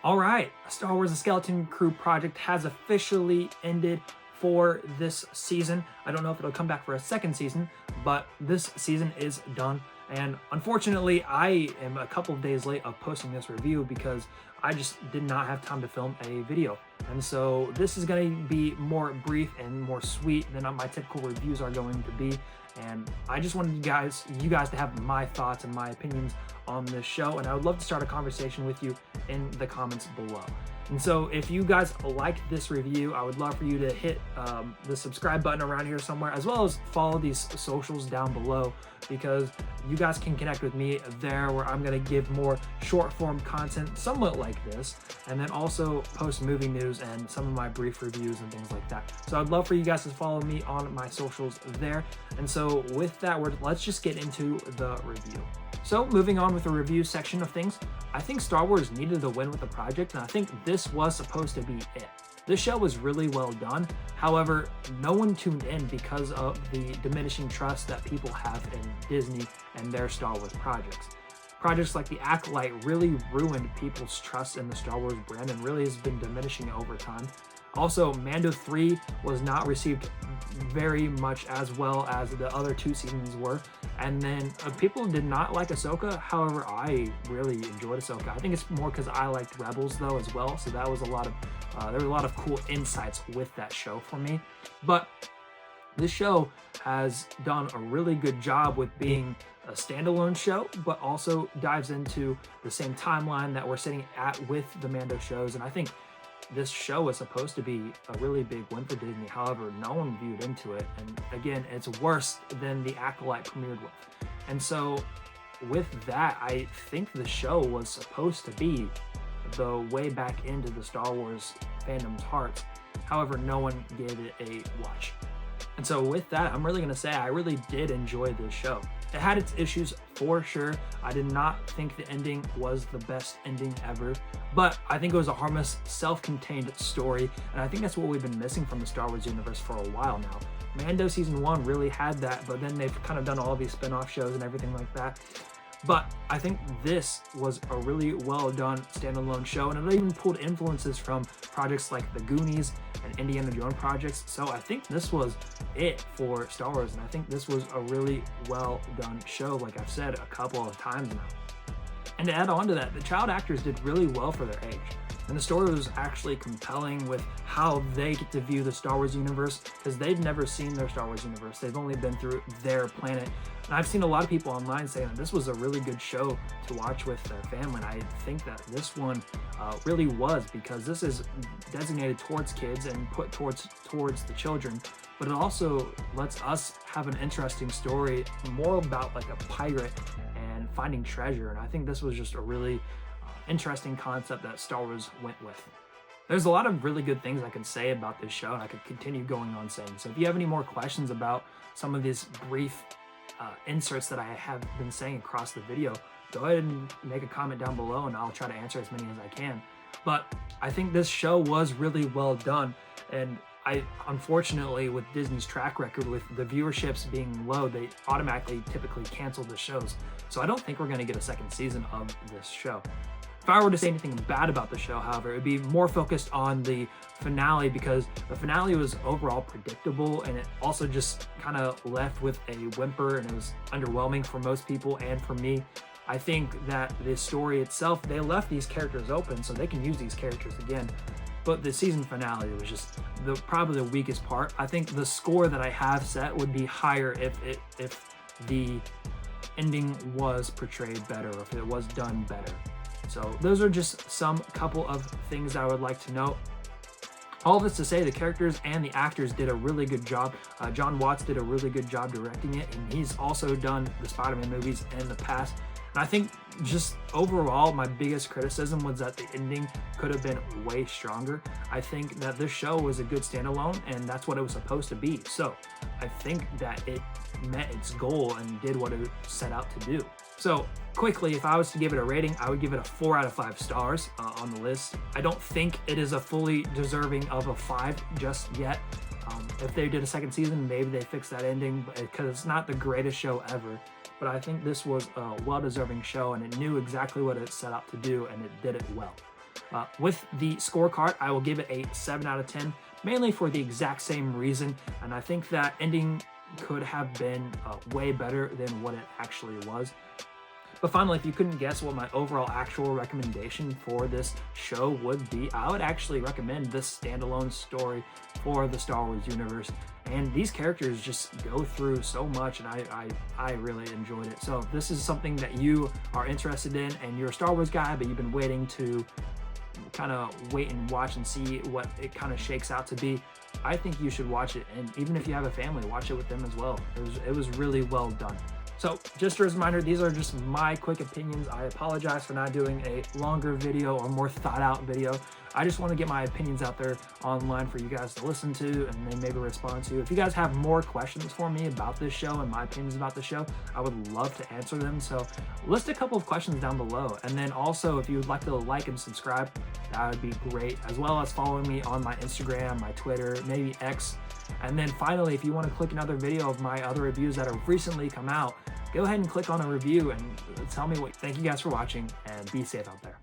All right, Star Wars: The Skeleton Crew project has officially ended for this season. I don't know if it'll come back for a second season, but this season is done. And unfortunately, I am a couple of days late of posting this review because I just did not have time to film a video. And so this is going to be more brief and more sweet than my typical reviews are going to be. And I just wanted you guys to have my thoughts and my opinions on this show. And I would love to start a conversation with you in the comments below. And so if you guys like this review, I would love for you to hit the subscribe button around here somewhere, as well as follow these socials down below, because you guys can connect with me there, where I'm going to give more short form content somewhat like this, and then also post movie news and some of my brief reviews and things like that. So I'd love for you guys to follow me on my socials there. And so with that, let's just get into the review. So moving on with the review section of things, I think Star Wars needed a win with the project, and I think this was supposed to be it. This show was really well done. However, no one tuned in because of the diminishing trust that people have in Disney and their Star Wars projects. Projects like The Acolyte really ruined people's trust in the Star Wars brand and really has been diminishing over time. Also, Mando 3 was not received very much as well as the other two seasons were. And then people did not like Ahsoka. However, I really enjoyed Ahsoka. I think it's more because I liked Rebels though as well. So that was there were a lot of cool insights with that show for me. But this show has done a really good job with being a standalone show, but also dives into the same timeline that we're sitting at with the Mando shows. And I think this show was supposed to be a really big win for Disney. However, no one viewed into it. And again, it's worse than The Acolyte premiered with. And so with that, I think the show was supposed to be the way back into the Star Wars fandom's hearts. However, no one gave it a watch. And so with that, I'm really going to say I really did enjoy this show. It had its issues for sure. I did not think the ending was the best ending ever, but I think it was a harmless, self-contained story, and I think that's what we've been missing from the Star Wars universe for a while now. Mando Season 1 really had that, but then they've kind of done all these spin-off shows and everything like that. But I think this was a really well done standalone show, and it even pulled influences from projects like The Goonies and Indiana Jones projects. So I think this was it for Star Wars, and I think this was a really well done show, like I've said a couple of times now. And to add on to that, the child actors did really well for their age. And the story was actually compelling with how they get to view the Star Wars universe, because they've never seen their Star Wars universe. They've only been through their planet. And I've seen a lot of people online saying that this was a really good show to watch with their family. And I think that this one really was, because this is designated towards kids and put towards the children. But it also lets us have an interesting story, more about like a pirate and finding treasure. And I think this was just a really interesting concept that Star Wars went with. There's a lot of really good things I could say about this show, and I could continue going on saying. So if you have any more questions about some of these brief inserts that I have been saying across the video, go ahead and make a comment down below and I'll try to answer as many as I can. But I think this show was really well done, and unfortunately, with Disney's track record with the viewerships being low, they automatically typically cancel the shows. So I don't think we're going to get a second season of this show. If I were to say anything bad about the show, however, it would be more focused on the finale, because the finale was overall predictable, and it also just kind of left with a whimper, and it was underwhelming for most people and for me. I think that the story itself, they left these characters open so they can use these characters again. But the season finale was just probably the weakest part. I think the score that I have set would be higher if the ending was portrayed better, or if it was done better. So those are just some couple of things I would like to note. All of this to say, the characters and the actors did a really good job. Jon Watts did a really good job directing it, and he's also done the Spider-Man movies in the past. And I think just overall, my biggest criticism was that the ending could have been way stronger. I think that this show was a good standalone, and that's what it was supposed to be. So I think that it met its goal and did what it set out to do. So quickly, if I was to give it a rating, I would give it a 4 out of 5 stars on the list. I don't think it is a fully deserving of a 5 just yet. If they did a second season, maybe they fix that ending, because it's not the greatest show ever. But I think this was a well-deserving show, and it knew exactly what it set out to do, and it did it well. With the scorecard, I will give it a 7 out of 10, mainly for the exact same reason. And I think that ending could have been way better than what it actually was. But finally, if you couldn't guess what my overall actual recommendation for this show would be, I would actually recommend this standalone story for the Star Wars universe. And these characters just go through so much, and I really enjoyed it. So if this is something that you are interested in and you're a Star Wars guy, but you've been waiting to kind of wait and watch and see what it kind of shakes out to be, I think you should watch it. And even if you have a family, watch it with them as well. It was really well done. So just as a reminder, these are just my quick opinions. I apologize for not doing a longer video or more thought out video. I just want to get my opinions out there online for you guys to listen to and then maybe respond to. If you guys have more questions for me about this show and my opinions about the show, I would love to answer them. So list a couple of questions down below. And then also, if you would like to like and subscribe, that would be great, as well as following me on my Instagram, my Twitter, maybe X. And then finally, if you want to click another video of my other reviews that have recently come out, go ahead and click on a review and tell me what. Thank you guys for watching, and be safe out there.